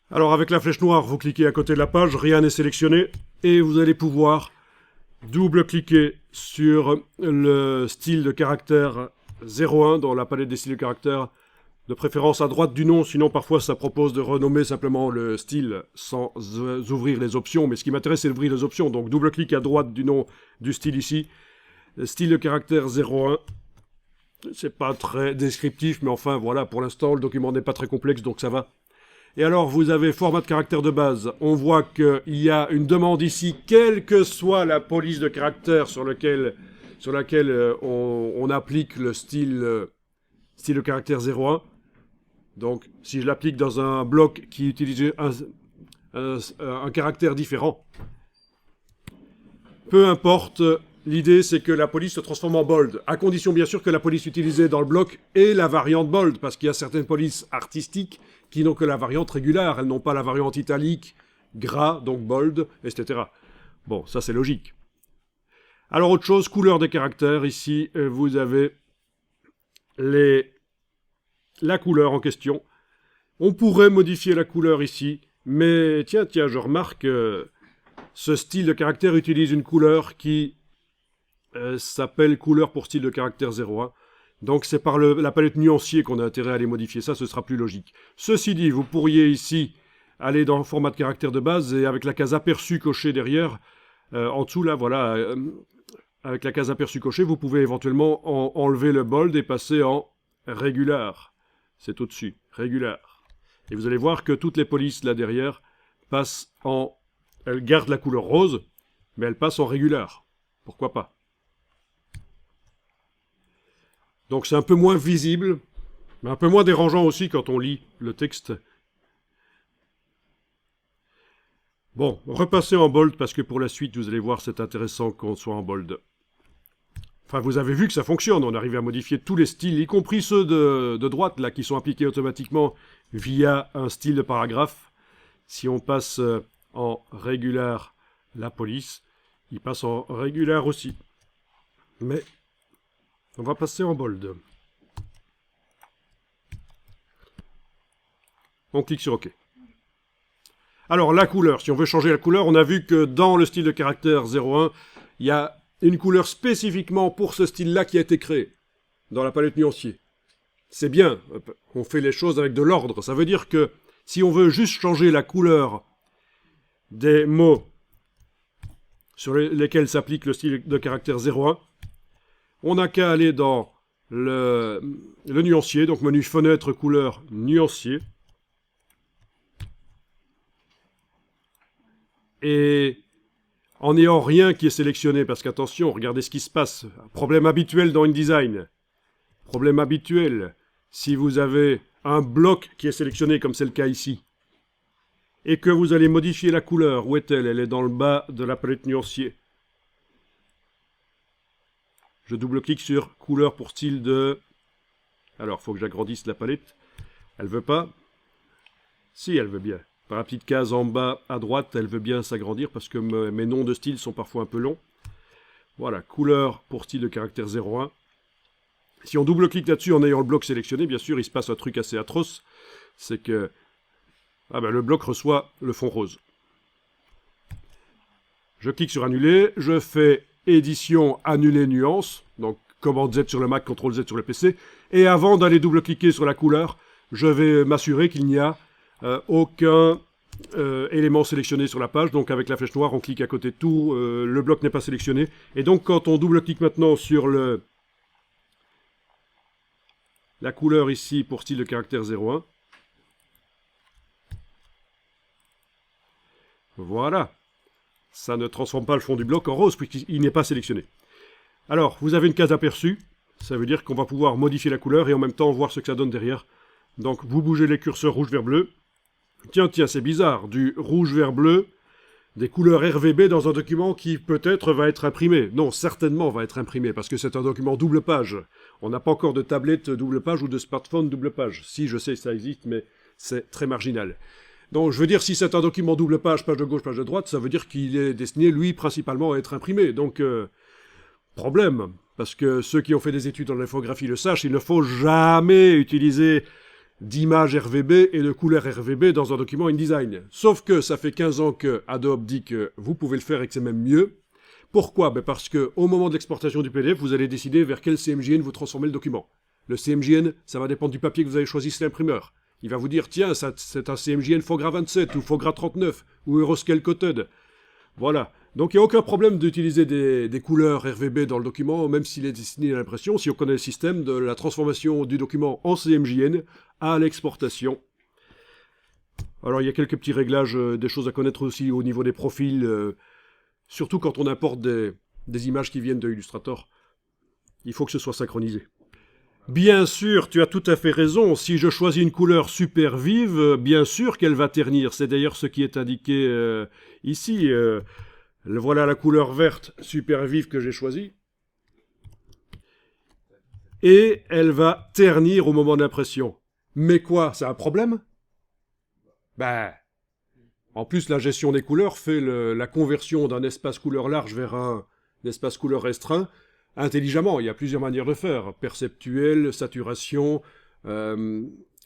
Alors avec la flèche noire, vous cliquez à côté de la page, rien n'est sélectionné, et vous allez pouvoir double-cliquer sur le style de caractère 01 dans la palette des styles de caractère, de préférence à droite du nom, sinon parfois ça propose de renommer simplement le style sans ouvrir les options, mais ce qui m'intéresse c'est d'ouvrir les options, donc double-clic à droite du nom du style ici, le style de caractère 01. C'est pas très descriptif, mais enfin voilà, pour l'instant le document n'est pas très complexe, donc ça va. Et alors, vous avez format de caractère de base. On voit qu'il y a une demande ici, quelle que soit la police de caractère sur laquelle on applique le style de caractère 01. Donc, si je l'applique dans un bloc qui utilise un caractère différent, peu importe, l'idée c'est que la police se transforme en bold, à condition bien sûr que la police utilisée dans le bloc ait la variante bold, parce qu'il y a certaines polices artistiques qui n'ont que la variante régulière, elles n'ont pas la variante italique, gras, donc bold, etc. Bon, ça c'est logique. Alors autre chose, couleur des caractères, ici vous avez la couleur en question. On pourrait modifier la couleur ici, mais tiens, je remarque ce style de caractère utilise une couleur qui s'appelle couleur pour style de caractère 01. Donc c'est par la palette nuancier qu'on a intérêt à les modifier, ça ce sera plus logique. Ceci dit, vous pourriez ici aller dans le format de caractère de base et avec la case aperçu cochée derrière, en dessous là, voilà, avec la case aperçu cochée, vous pouvez éventuellement enlever le bold et passer en régular. C'est au-dessus, régular. Et vous allez voir que toutes les polices là derrière passent en... Elles gardent la couleur rose, mais elles passent en régular. Pourquoi pas ? Donc c'est un peu moins visible, mais un peu moins dérangeant aussi quand on lit le texte. Bon, repassez en bold parce que pour la suite, vous allez voir, c'est intéressant qu'on soit en bold. Enfin, vous avez vu que ça fonctionne, on arrive à modifier tous les styles, y compris ceux de droite, là, qui sont appliqués automatiquement via un style de paragraphe. Si on passe en régular la police, il passe en régular aussi. Mais on va passer en bold. On clique sur OK. Alors, la couleur. Si on veut changer la couleur, on a vu que dans le style de caractère 01, il y a une couleur spécifiquement pour ce style-là qui a été créée dans la palette nuancier. C'est bien. On fait les choses avec de l'ordre. Ça veut dire que si on veut juste changer la couleur des mots sur lesquels s'applique le style de caractère 01, on n'a qu'à aller dans le nuancier, donc menu fenêtre couleur nuancier. Et en n'ayant rien qui est sélectionné, parce qu'attention, regardez ce qui se passe. Problème habituel dans InDesign. Problème habituel, si vous avez un bloc qui est sélectionné, comme c'est le cas ici, et que vous allez modifier la couleur, où est-elle? Elle est dans le bas de la palette nuancier. Je double-clique sur couleur pour style de... Alors, il faut que j'agrandisse la palette. Elle veut pas. Si, elle veut bien. Par la petite case en bas à droite, elle veut bien s'agrandir parce que mes noms de style sont parfois un peu longs. Voilà, couleur pour style de caractère 01. Si on double-clique là-dessus en ayant le bloc sélectionné, bien sûr, il se passe un truc assez atroce. C'est que le bloc reçoit le fond rose. Je clique sur annuler, je fais édition, annuler nuance, donc commande Z sur le Mac, CTRL Z sur le PC, et avant d'aller double-cliquer sur la couleur, je vais m'assurer qu'il n'y a aucun élément sélectionné sur la page, donc avec la flèche noire, on clique à côté de tout, le bloc n'est pas sélectionné, et donc quand on double-clique maintenant sur la couleur ici pour style de caractère 01, voilà. Ça ne transforme pas le fond du bloc en rose puisqu'il n'est pas sélectionné. Alors, vous avez une case aperçue. Ça veut dire qu'on va pouvoir modifier la couleur et en même temps voir ce que ça donne derrière. Donc, vous bougez les curseurs rouge vers bleu. Tiens, c'est bizarre. Du rouge vers bleu, des couleurs RVB dans un document qui peut-être va être imprimé. Non, certainement va être imprimé parce que c'est un document double page. On n'a pas encore de tablette double page ou de smartphone double page. Si, je sais que ça existe, mais c'est très marginal. Donc, je veux dire, si c'est un document double page de gauche, page de droite, ça veut dire qu'il est destiné, lui, principalement à être imprimé. Donc, problème. Parce que ceux qui ont fait des études en infographie le sachent, il ne faut jamais utiliser d'images RVB et de couleurs RVB dans un document InDesign. Sauf que ça fait 15 ans que Adobe dit que vous pouvez le faire et que c'est même mieux. Pourquoi? Parce qu'au moment de l'exportation du PDF, vous allez décider vers quel CMJN vous transformez le document. Le CMJN, ça va dépendre du papier que vous avez choisi, c'est l'imprimeur. Il va vous dire, tiens, c'est un CMJN Fogra 27 ou Fogra 39 ou Euroscale Coated. Voilà. Donc il n'y a aucun problème d'utiliser des couleurs RVB dans le document, même s'il est destiné à l'impression, si on connaît le système de la transformation du document en CMJN à l'exportation. Alors il y a quelques petits réglages, des choses à connaître aussi au niveau des profils, surtout quand on importe des images qui viennent de Illustrator. Il faut que ce soit synchronisé. Bien sûr, tu as tout à fait raison. Si je choisis une couleur super vive, bien sûr qu'elle va ternir. C'est d'ailleurs ce qui est indiqué ici. Voilà la couleur verte super vive que j'ai choisie. Et elle va ternir au moment d'impression. Mais quoi, c'est un problème? Ben, en plus, la gestion des couleurs fait la conversion d'un espace couleur large vers un espace couleur restreint intelligemment. Il y a plusieurs manières de faire. Perceptuel, saturation,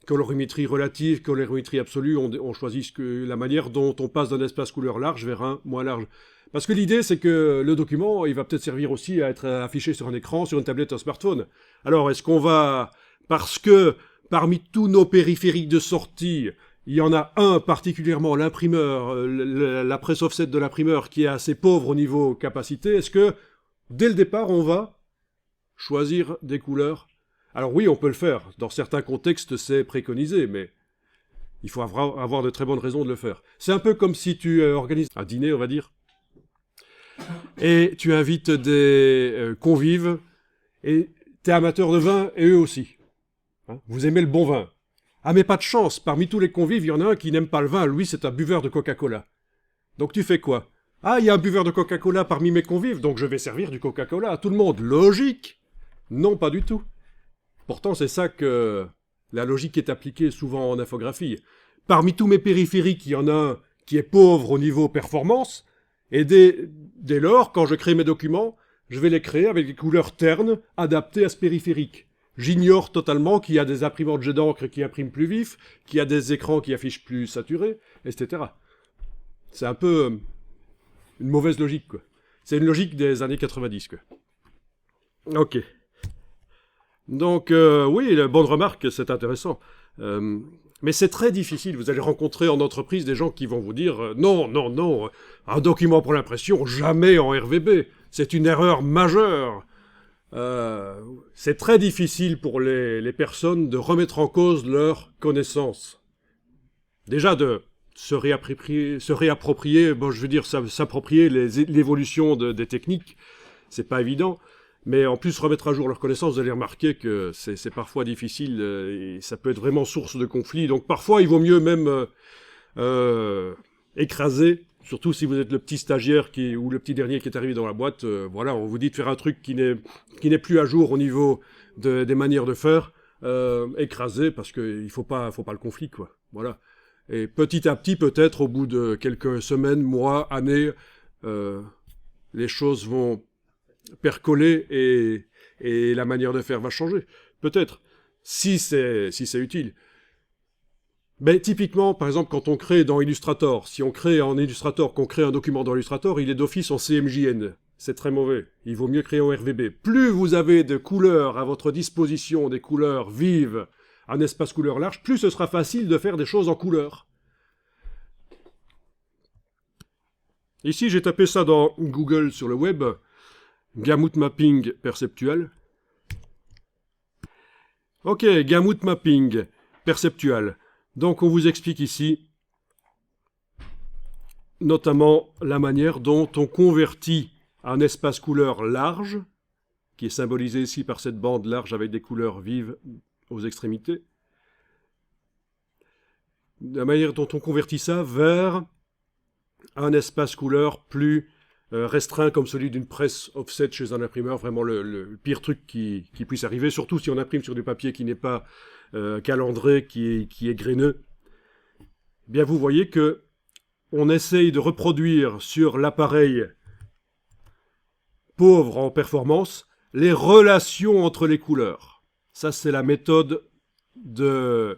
colorimétrie relative, colorimétrie absolue. On choisit la manière dont on passe d'un espace couleur large vers un moins large. Parce que l'idée, c'est que le document, il va peut-être servir aussi à être affiché sur un écran, sur une tablette, un smartphone. Alors, est-ce qu'on va... Parce que parmi tous nos périphériques de sortie, il y en a un particulièrement, l'imprimeur, la presse offset de l'imprimeur, qui est assez pauvre au niveau capacité, est-ce que, dès le départ, on va choisir des couleurs? Alors oui, on peut le faire. Dans certains contextes, c'est préconisé, mais il faut avoir de très bonnes raisons de le faire. C'est un peu comme si tu organises un dîner, on va dire, et tu invites des convives, et tu es amateur de vin, et eux aussi. Hein, vous aimez le bon vin. Ah mais pas de chance, parmi tous les convives, il y en a un qui n'aime pas le vin, lui c'est un buveur de Coca-Cola. Donc tu fais quoi? Ah, il y a un buveur de Coca-Cola parmi mes convives, donc je vais servir du Coca-Cola à tout le monde. Logique? Non, pas du tout. Pourtant, c'est ça que la logique est appliquée souvent en infographie. Parmi tous mes périphériques, il y en a un qui est pauvre au niveau performance, et dès lors, quand je crée mes documents, je vais les créer avec des couleurs ternes adaptées à ce périphérique. J'ignore totalement qu'il y a des imprimantes jet d'encre qui impriment plus vif, qu'il y a des écrans qui affichent plus saturés, etc. C'est un peu une mauvaise logique, quoi. C'est une logique des années 90, quoi. Ok. Donc, oui, la bonne remarque, c'est intéressant. Mais c'est très difficile. Vous allez rencontrer en entreprise des gens qui vont vous dire non, non, non, un document pour l'impression, jamais en RVB. C'est une erreur majeure. C'est très difficile pour les personnes de remettre en cause leurs connaissances. Déjà de se réapproprier, bon, je veux dire, s'approprier l'évolution des techniques, c'est pas évident. Mais en plus, remettre à jour leurs connaissances, vous allez remarquer que c'est parfois difficile et ça peut être vraiment source de conflit. Donc parfois, il vaut mieux même écraser, surtout si vous êtes le petit stagiaire ou le petit dernier qui est arrivé dans la boîte. Voilà, on vous dit de faire un truc qui n'est plus à jour au niveau des manières de faire. Écraser parce qu'il faut pas le conflit, quoi. Voilà. Et petit à petit, peut-être, au bout de quelques semaines, mois, années, les choses vont percoler et la manière de faire va changer. Peut-être. Si c'est utile. Mais typiquement, par exemple, quand on crée dans Illustrator, si on crée en Illustrator, qu'on crée un document dans Illustrator, il est d'office en CMJN. C'est très mauvais. Il vaut mieux créer en RVB. Plus vous avez de couleurs à votre disposition, des couleurs vives, un espace couleur large, plus ce sera facile de faire des choses en couleur. Ici, j'ai tapé ça dans Google sur le web. Gamut mapping perceptual. Ok, gamut mapping perceptual. Donc on vous explique ici notamment la manière dont on convertit un espace couleur large, qui est symbolisé ici par cette bande large avec des couleurs vives aux extrémités. La manière dont on convertit ça vers un espace couleur plus restreint comme celui d'une presse offset chez un imprimeur, vraiment le pire truc qui puisse arriver, surtout si on imprime sur du papier qui n'est pas calandré, qui est graineux. Bien, vous voyez que on essaye de reproduire sur l'appareil pauvre en performance les relations entre les couleurs. Ça, c'est la méthode de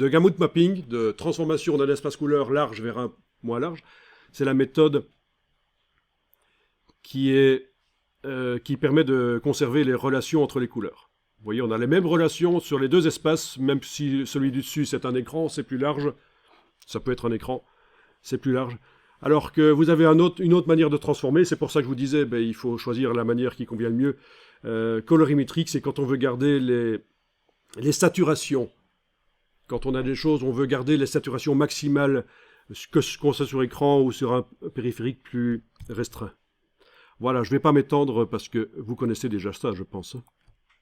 gamut mapping, de transformation d'un espace couleur large vers un moins large. C'est la méthode qui permet de conserver les relations entre les couleurs. Vous voyez, on a les mêmes relations sur les deux espaces, même si celui du dessus c'est un écran, c'est plus large. Ça peut être un écran, c'est plus large. Alors que vous avez une autre manière de transformer, c'est pour ça que je vous disais, il faut choisir la manière qui convient le mieux. Colorimétrique, c'est quand on veut garder les saturations. Quand on a des choses, on veut garder les saturations maximales qu'on soit sur écran ou sur un périphérique plus restreint. Voilà, je ne vais pas m'étendre parce que vous connaissez déjà ça, je pense.